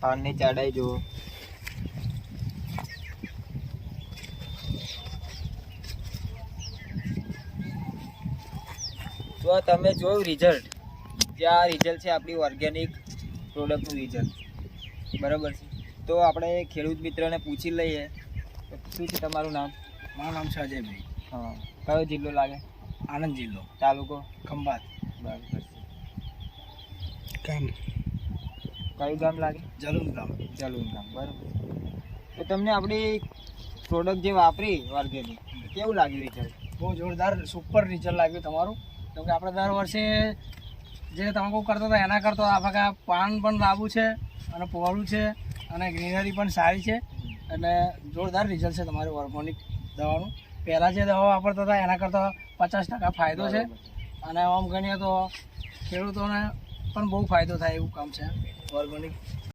પાનની જાડાઈ જુઓ. તો તમે જોયું રિઝલ્ટ, જે આ રિઝલ્ટ છે આપણી ઓર્ગેનિક પ્રોડક્ટનું રિઝલ્ટ, બરાબર છે. તો આપણે ખેડૂત મિત્રને પૂછી લઈએ. શું છે તમારું નામ? મારું નામ છે અજયભાઈ. હા, કયો જિલ્લો લાગે? આણંદ જિલ્લો, તાલુકો ખંભાત. બરાબર છે. ગામ કયું ગામ લાગે? જલુન ગામ. જલુન ગામ, બરાબર. તો તમને આપણી પ્રોડક્ટ જે વાપરી ઓર્ગેનિક, કેવું લાગ્યું રિઝલ્ટ? બહુ જોરદાર સુપર રિઝલ્ટ લાગ્યું તમારું. કેમ કે આપણે દર વર્ષે જે તમાકુ કરતા હતા એના કરતાં આપણે પાન પણ લાંબુ છે અને પહોળું છે અને ગ્રીનરી પણ સારી છે. અને જોરદાર રિઝલ્ટ છે તમારું ઓર્ગેનિક દવાનું. પહેલાં જે દવા વાપરતા હતા એના કરતાં 50% ફાયદો છે. અને આમ ગણીએ તો ખેડૂતોને પણ બહુ ફાયદો થાય એવું કામ છે ઓર્ગેનિક.